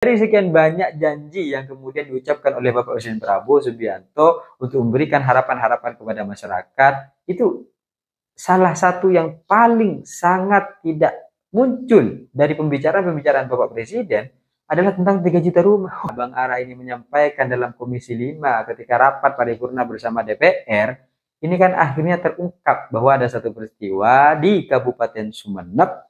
Dari sekian banyak janji yang kemudian diucapkan oleh Bapak Presiden Prabowo Subianto untuk memberikan harapan-harapan kepada masyarakat, itu salah satu yang paling sangat tidak muncul dari pembicaraan-pembicaraan Bapak Presiden adalah tentang 3 juta rumah. Bang Ara ini menyampaikan dalam Komisi 5 ketika rapat paripurna bersama DPR, ini kan akhirnya terungkap bahwa ada satu peristiwa di Kabupaten Sumeneb,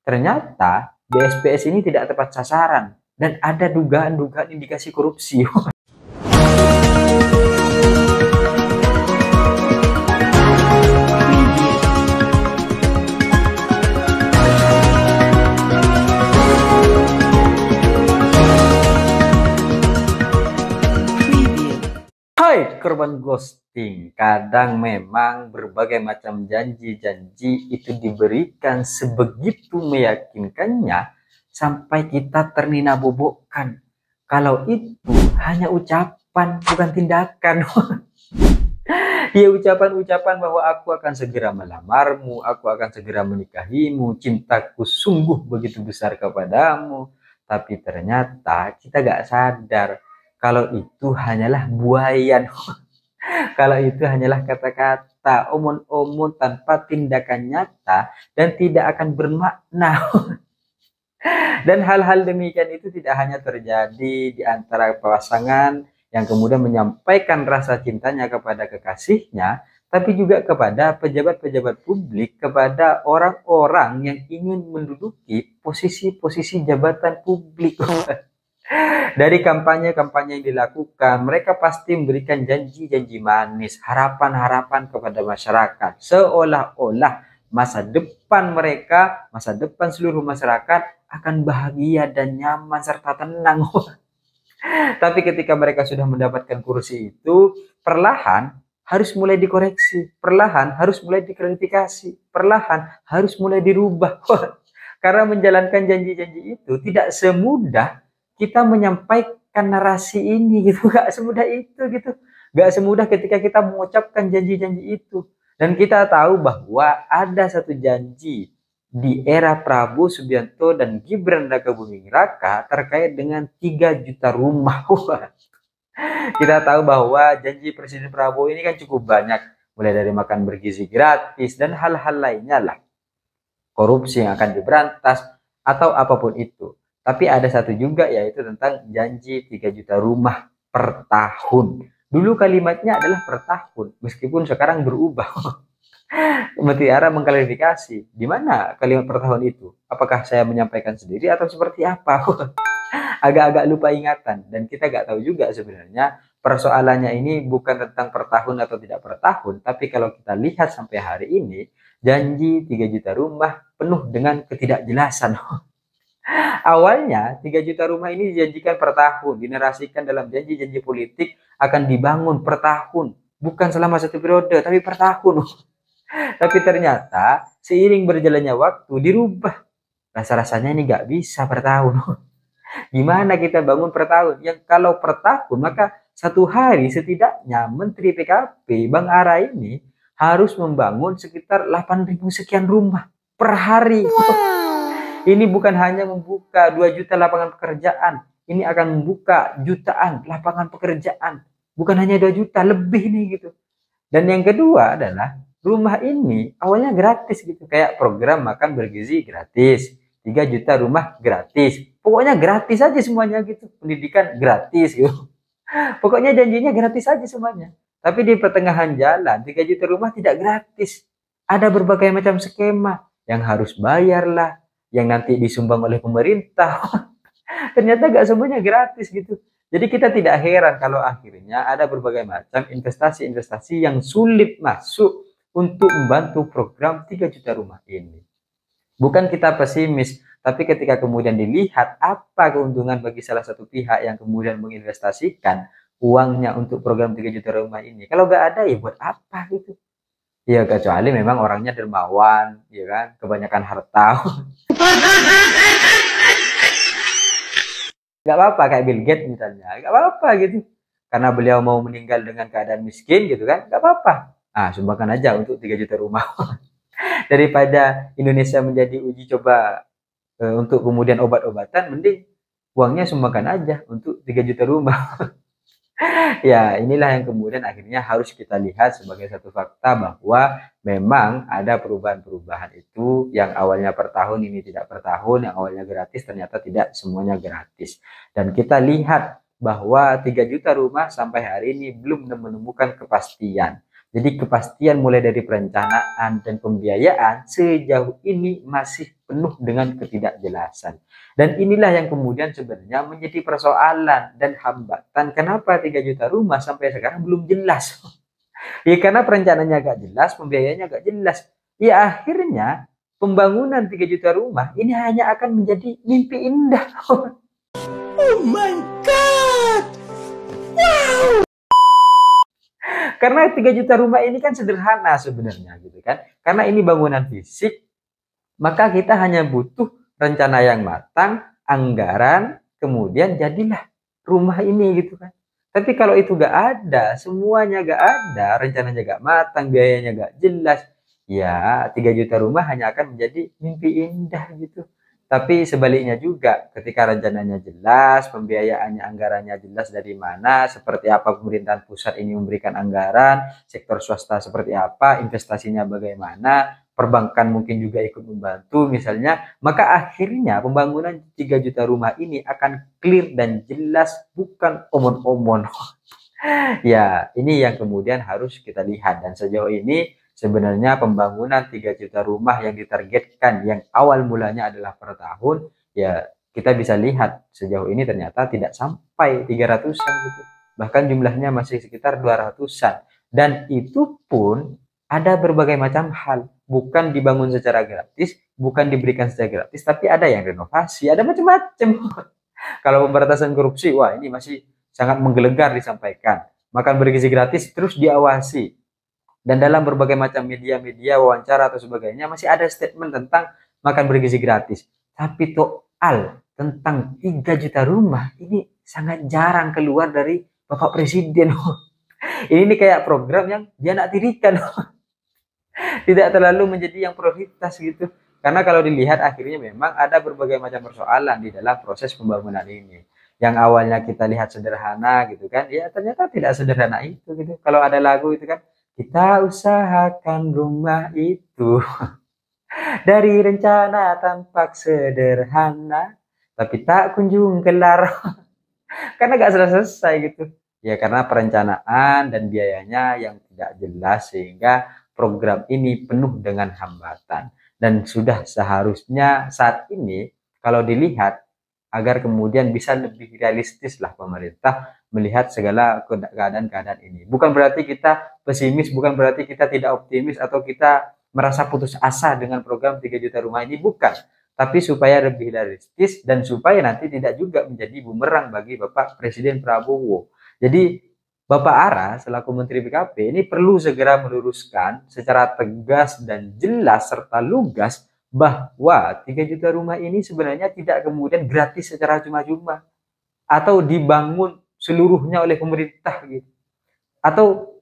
ternyata BSPS ini tidak tepat sasaran dan ada dugaan-dugaan indikasi korupsi. Hai korban ghosting, kadang memang berbagai macam janji-janji itu diberikan sebegitu meyakinkannya sampai kita ternina bobokkan kalau itu hanya ucapan bukan tindakan. Ya, ucapan-ucapan bahwa aku akan segera melamarmu, aku akan segera menikahimu, cintaku sungguh begitu besar kepadamu, tapi ternyata kita gak sadar kalau itu hanyalah buayan. Kalau itu hanyalah kata-kata, omong-omong tanpa tindakan nyata dan tidak akan bermakna. Dan hal-hal demikian itu tidak hanya terjadi di antara pasangan yang kemudian menyampaikan rasa cintanya kepada kekasihnya, tapi juga kepada pejabat-pejabat publik, kepada orang-orang yang ingin menduduki posisi-posisi jabatan publik. Dari kampanye-kampanye yang dilakukan, mereka pasti memberikan janji-janji manis, harapan-harapan kepada masyarakat, seolah-olah masa depan mereka, masa depan seluruh masyarakat akan bahagia dan nyaman serta tenang. Tapi ketika mereka sudah mendapatkan kursi itu, perlahan harus mulai dikoreksi, perlahan harus mulai diklarifikasi, perlahan harus mulai dirubah. Karena menjalankan janji-janji itu tidak semudah kita menyampaikan narasi ini gitu, gak semudah itu gitu, gak semudah ketika kita mengucapkan janji-janji itu. Dan kita tahu bahwa ada satu janji di era Prabowo Subianto dan Gibran Rakabuming Raka terkait dengan 3 juta rumah. Kita tahu bahwa janji Presiden Prabowo ini kan cukup banyak, mulai dari makan bergizi gratis dan hal-hal lainnya lah, korupsi yang akan diberantas atau apapun itu. Tapi ada satu juga, yaitu tentang janji 3 juta rumah per tahun. Dulu kalimatnya adalah per tahun, meskipun sekarang berubah. Menteri Ara mengklarifikasi, di mana kalimat per tahun itu? Apakah saya menyampaikan sendiri atau seperti apa? Agak-agak lupa ingatan, dan kita nggak tahu juga sebenarnya persoalannya ini bukan tentang per tahun atau tidak per tahun, tapi kalau kita lihat sampai hari ini, janji 3 juta rumah penuh dengan ketidakjelasan. Awalnya 3 juta rumah ini dijanjikan per tahun, dinarasikan dalam janji-janji politik akan dibangun per tahun, bukan selama 1 periode, tapi per tahun. Tapi ternyata seiring berjalannya waktu dirubah. Rasa-rasanya ini nggak bisa per tahun. Gimana kita bangun per tahun? Yang kalau per tahun, maka satu hari setidaknya Menteri PKP Bang Ara ini harus membangun sekitar 8.000 sekian rumah per hari. Wow. Ini bukan hanya membuka 2 juta lapangan pekerjaan, ini akan membuka jutaan lapangan pekerjaan. Bukan hanya 2 juta, lebih nih gitu. Dan yang kedua adalah rumah ini awalnya gratis gitu, kayak program makan bergizi gratis, 3 juta rumah gratis. Pokoknya gratis aja semuanya gitu. Pendidikan gratis gitu. Pokoknya janjinya gratis aja semuanya. Tapi di pertengahan jalan 3 juta rumah tidak gratis. Ada berbagai macam skema yang harus bayar lah, yang nanti disumbang oleh pemerintah. Ternyata gak semuanya gratis gitu. Jadi kita tidak heran kalau akhirnya ada berbagai macam investasi-investasi yang sulit masuk untuk membantu program 3 juta rumah ini. Bukan kita pesimis, tapi ketika kemudian dilihat apa keuntungan bagi salah satu pihak yang kemudian menginvestasikan uangnya untuk program 3 juta rumah ini, kalau gak ada ya buat apa gitu. Ya kecuali memang orangnya dermawan, ya kan, kebanyakan harta. Gak apa-apa, kayak Bill Gates misalnya, gak apa-apa gitu. Karena beliau mau meninggal dengan keadaan miskin gitu kan, gak apa-apa. Nah, sumbangkan aja untuk 3 juta rumah. Daripada Indonesia menjadi uji coba untuk kemudian obat-obatan, mending uangnya sumbangkan aja untuk 3 juta rumah. Ya, inilah yang kemudian akhirnya harus kita lihat sebagai satu fakta bahwa memang ada perubahan-perubahan itu yang awalnya per tahun ini tidak per tahun, yang awalnya gratis ternyata tidak semuanya gratis. Dan kita lihat bahwa 3 juta rumah sampai hari ini belum menemukan kepastian. Jadi kepastian mulai dari perencanaan dan pembiayaan sejauh ini masih penuh dengan ketidakjelasan. Dan inilah yang kemudian sebenarnya menjadi persoalan dan hambatan. Kenapa 3 juta rumah sampai sekarang belum jelas? Ya karena perencanaannya gak jelas, pembiayaannya gak jelas. Ya akhirnya pembangunan 3 juta rumah ini hanya akan menjadi mimpi indah. Oh my God! Karena 3 juta rumah ini kan sederhana sebenarnya gitu kan. Karena ini bangunan fisik, maka kita hanya butuh rencana yang matang, anggaran, kemudian jadilah rumah ini gitu kan. Tapi kalau itu gak ada, semuanya gak ada, rencananya gak matang, biayanya gak jelas, ya 3 juta rumah hanya akan menjadi mimpi indah gitu. Tapi sebaliknya juga, ketika rencananya jelas, pembiayaannya, anggarannya jelas dari mana, seperti apa pemerintahan pusat ini memberikan anggaran, sektor swasta seperti apa, investasinya bagaimana, perbankan mungkin juga ikut membantu misalnya, maka akhirnya pembangunan 3 juta rumah ini akan clear dan jelas, bukan omon-omon. Ya, ini yang kemudian harus kita lihat. Dan sejauh ini sebenarnya pembangunan 3 juta rumah yang ditargetkan, yang awal mulanya adalah per tahun, ya kita bisa lihat sejauh ini ternyata tidak sampai 300-an gitu. Bahkan jumlahnya masih sekitar 200-an. Dan itu pun ada berbagai macam hal. Bukan dibangun secara gratis, bukan diberikan secara gratis, tapi ada yang renovasi, ada macam-macam. Kalau pemberantasan korupsi, wah ini masih sangat menggelegar disampaikan. Makan bergizi gratis terus diawasi. Dan dalam berbagai macam media-media, wawancara atau sebagainya, masih ada statement tentang makan bergizi gratis. Tapi soal tentang 3 juta rumah, ini sangat jarang keluar dari Bapak Presiden. Ini kayak program yang dia nak tirikan. Tidak terlalu menjadi yang prioritas gitu. Karena kalau dilihat akhirnya memang ada berbagai macam persoalan di dalam proses pembangunan ini. Yang awalnya kita lihat sederhana gitu kan, ya ternyata tidak sederhana itu gitu. Kalau ada lagu itu kan, kita usahakan rumah itu dari rencana tampak sederhana, tapi tak kunjung kelar. Karena gak selesai gitu. Ya karena perencanaan dan biayanya yang tidak jelas sehingga program ini penuh dengan hambatan. Dan sudah seharusnya saat ini kalau dilihat agar kemudian bisa lebih realistis lah pemerintah melihat segala keadaan-keadaan ini. Bukan berarti kita pesimis, bukan berarti kita tidak optimis atau kita merasa putus asa dengan program 3 juta rumah ini, bukan. Tapi supaya lebih realistis dan supaya nanti tidak juga menjadi bumerang bagi Bapak Presiden Prabowo. Jadi Bapak Ara selaku Menteri PKP ini perlu segera meluruskan secara tegas dan jelas serta lugas bahwa 3 juta rumah ini sebenarnya tidak kemudian gratis secara cuma-cuma atau dibangun seluruhnya oleh pemerintah gitu. Atau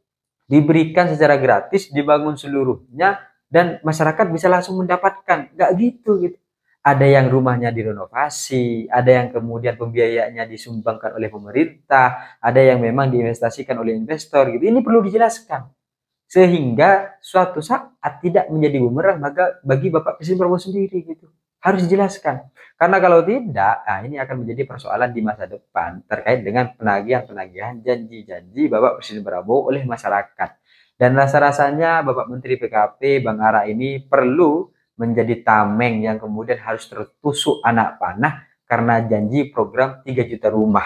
diberikan secara gratis, dibangun seluruhnya dan masyarakat bisa langsung mendapatkan. Nggak gitu gitu. Ada yang rumahnya direnovasi, ada yang kemudian pembiayaannya disumbangkan oleh pemerintah, ada yang memang diinvestasikan oleh investor gitu. Ini perlu dijelaskan sehingga suatu saat tidak menjadi bumerang bagi Bapak Presiden Prabowo sendiri gitu. Harus dijelaskan. Karena kalau tidak, nah ini akan menjadi persoalan di masa depan terkait dengan penagihan-penagihan janji-janji Bapak Presiden Prabowo oleh masyarakat. Dan rasa-rasanya Bapak Menteri PKP Bang Ara ini perlu menjadi tameng yang kemudian harus tertusuk anak panah karena janji program 3 juta rumah.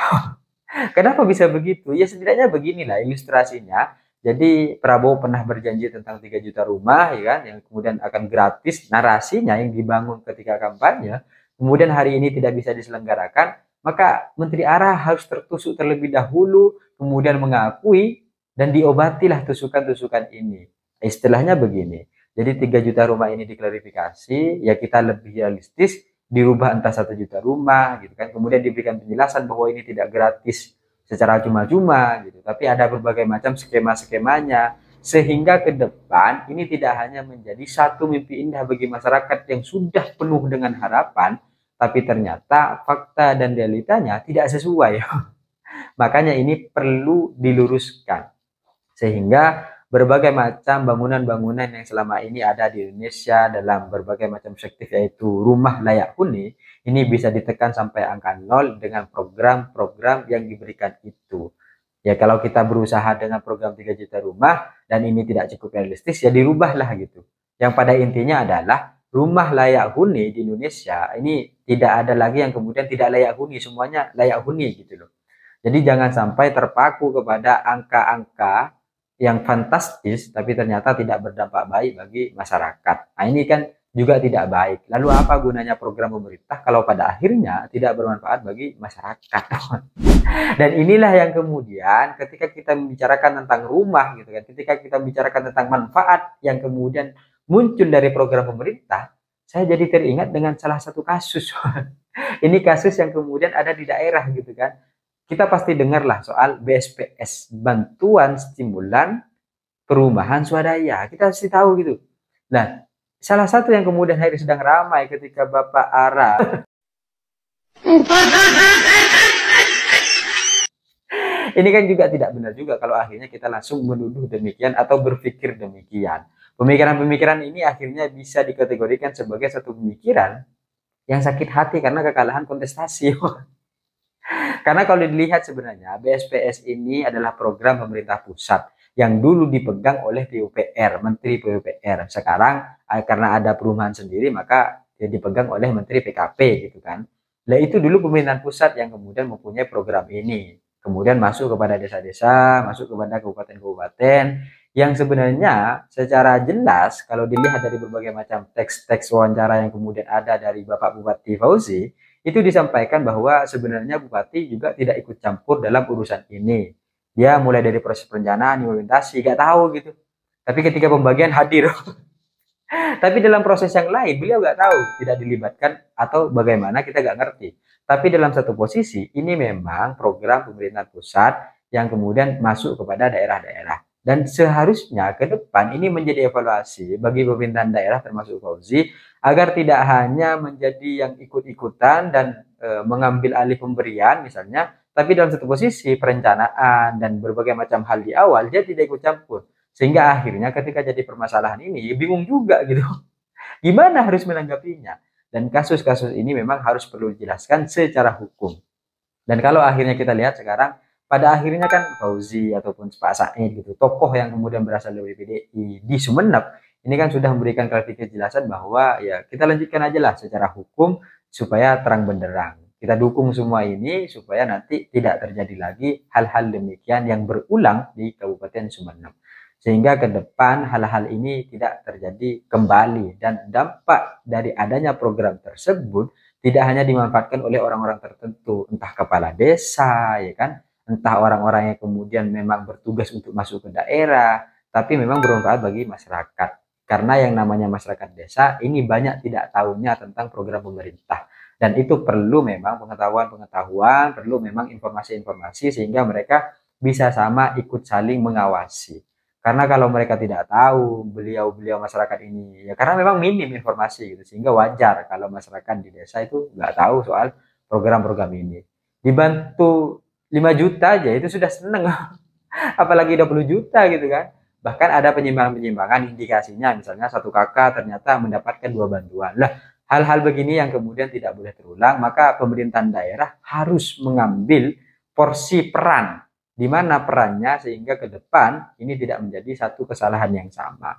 Kenapa bisa begitu? Ya setidaknya beginilah ilustrasinya. Jadi Prabowo pernah berjanji tentang 3 juta rumah ya kan, yang kemudian akan gratis, narasinya yang dibangun ketika kampanye, kemudian hari ini tidak bisa diselenggarakan, maka Menteri Ara harus tertusuk terlebih dahulu, kemudian mengakui dan diobatilah tusukan-tusukan ini. Istilahnya begini. Jadi 3 juta rumah ini diklarifikasi, ya kita lebih realistis, dirubah entah 1 juta rumah gitu kan. Kemudian diberikan penjelasan bahwa ini tidak gratis secara cuma-cuma gitu, tapi ada berbagai macam skema-skemanya sehingga ke depan ini tidak hanya menjadi satu mimpi indah bagi masyarakat yang sudah penuh dengan harapan, tapi ternyata fakta dan realitanya tidak sesuai. Makanya ini perlu diluruskan, sehingga berbagai macam bangunan-bangunan yang selama ini ada di Indonesia dalam berbagai macam sektor, yaitu rumah layak huni, ini bisa ditekan sampai angka 0 dengan program-program yang diberikan itu. Ya kalau kita berusaha dengan program 3 juta rumah dan ini tidak cukup realistis, ya dirubahlah gitu. Yang pada intinya adalah rumah layak huni di Indonesia ini tidak ada lagi yang kemudian tidak layak huni, semuanya layak huni gitu loh. Jadi jangan sampai terpaku kepada angka-angka yang fantastis tapi ternyata tidak berdampak baik bagi masyarakat. Nah ini kan juga tidak baik. Lalu apa gunanya program pemerintah kalau pada akhirnya tidak bermanfaat bagi masyarakat? Dan inilah yang kemudian ketika kita membicarakan tentang rumah gitu kan, ketika kita membicarakan tentang manfaat yang kemudian muncul dari program pemerintah, saya jadi teringat dengan salah satu kasus. Ini kasus yang kemudian ada di daerah gitu kan. Kita pasti dengarlah soal BSPS, bantuan stimulan perumahan swadaya. Kita pasti tahu gitu. Nah, salah satu yang kemudian hari sedang ramai ketika Bapak Ara ini kan juga tidak benar juga kalau akhirnya kita langsung menuduh demikian atau berpikir demikian. Pemikiran-pemikiran ini akhirnya bisa dikategorikan sebagai satu pemikiran yang sakit hati karena kekalahan kontestasi. Karena kalau dilihat sebenarnya BSPS ini adalah program pemerintah pusat yang dulu dipegang oleh PUPR, Menteri PUPR. Sekarang karena ada perumahan sendiri maka ya dipegang oleh Menteri PKP gitu kan. Nah itu dulu pemerintahan pusat yang kemudian mempunyai program ini. Kemudian masuk kepada desa-desa, masuk kepada kabupaten-kabupaten yang sebenarnya secara jelas kalau dilihat dari berbagai macam teks-teks wawancara yang kemudian ada dari Bapak Bupati Fauzi, itu disampaikan bahwa sebenarnya Bupati juga tidak ikut campur dalam urusan ini. Dia mulai dari proses perencanaan, implementasi, gak tahu gitu. Tapi ketika pembagian hadir. Tapi dalam proses yang lain, beliau gak tahu, tidak dilibatkan atau bagaimana kita gak ngerti. Tapi dalam satu posisi, ini memang program pemerintahan pusat yang kemudian masuk kepada daerah-daerah. Dan seharusnya ke depan ini menjadi evaluasi bagi pemerintahan daerah termasuk Fauzi, agar tidak hanya menjadi yang ikut-ikutan dan mengambil alih pemberian misalnya, tapi dalam satu posisi perencanaan dan berbagai macam hal di awal dia tidak ikut campur. Sehingga akhirnya ketika jadi permasalahan ini bingung juga gitu. Gimana harus menanggapinya? Dan kasus-kasus ini memang harus perlu dijelaskan secara hukum. Dan kalau akhirnya kita lihat sekarang, pada akhirnya kan Fauzi ataupun Pak Said gitu, tokoh yang kemudian berasal dari PDI di Sumeneb, ini kan sudah memberikan klarifikasi kejelasan bahwa ya kita lanjutkan aja lah secara hukum supaya terang benderang. Kita dukung semua ini supaya nanti tidak terjadi lagi hal-hal demikian yang berulang di Kabupaten Sumeneb. Sehingga ke depan hal-hal ini tidak terjadi kembali dan dampak dari adanya program tersebut tidak hanya dimanfaatkan oleh orang-orang tertentu, entah kepala desa, ya kan, entah orang-orang yang kemudian memang bertugas untuk masuk ke daerah, tapi memang bermanfaat bagi masyarakat. Karena yang namanya masyarakat desa ini banyak tidak tahunya tentang program pemerintah. Dan itu perlu memang pengetahuan-pengetahuan, perlu memang informasi-informasi sehingga mereka bisa sama ikut saling mengawasi. Karena kalau mereka tidak tahu beliau-beliau masyarakat ini, ya karena memang minim informasi gitu, sehingga wajar kalau masyarakat di desa itu nggak tahu soal program-program ini. Dibantu 5 juta aja itu sudah seneng, apalagi 20 juta gitu kan. Bahkan ada penyimpangan-penyimpangan indikasinya, misalnya satu kakak ternyata mendapatkan 2 bantuan. Lah, hal-hal begini yang kemudian tidak boleh terulang, maka pemerintahan daerah harus mengambil porsi peran di mana perannya sehingga ke depan ini tidak menjadi satu kesalahan yang sama.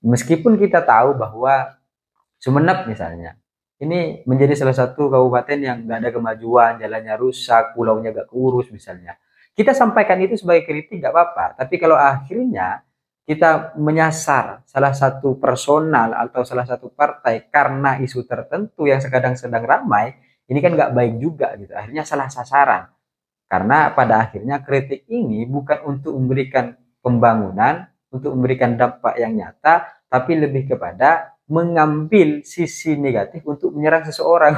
Meskipun kita tahu bahwa Sumeneb misalnya, ini menjadi salah satu kabupaten yang nggak ada kemajuan, jalannya rusak, pulaunya gak keurus misalnya. Kita sampaikan itu sebagai kritik nggak apa-apa, tapi kalau akhirnya kita menyasar salah satu personal atau salah satu partai karena isu tertentu yang sedang ramai, ini kan nggak baik juga gitu. Akhirnya salah sasaran. Karena pada akhirnya kritik ini bukan untuk memberikan pembangunan, untuk memberikan dampak yang nyata, tapi lebih kepada mengambil sisi negatif untuk menyerang seseorang.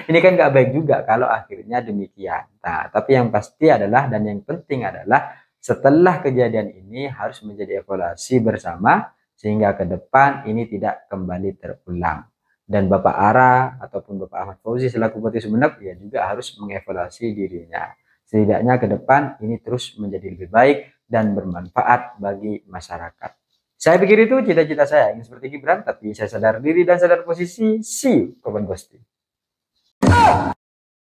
Ini kan nggak baik juga kalau akhirnya demikian. Nah, tapi yang pasti adalah dan yang penting adalah setelah kejadian ini harus menjadi evaluasi bersama sehingga ke depan ini tidak kembali terulang. Dan Bapak Ara ataupun Bapak Ahmad Fauzi selaku Bupati Sumeneb ya juga harus mengevaluasi dirinya. Setidaknya ke depan ini terus menjadi lebih baik dan bermanfaat bagi masyarakat. Saya pikir itu cita-cita saya, ingin seperti Gibran, tapi saya sadar diri dan sadar posisi. See you, korban ghosting.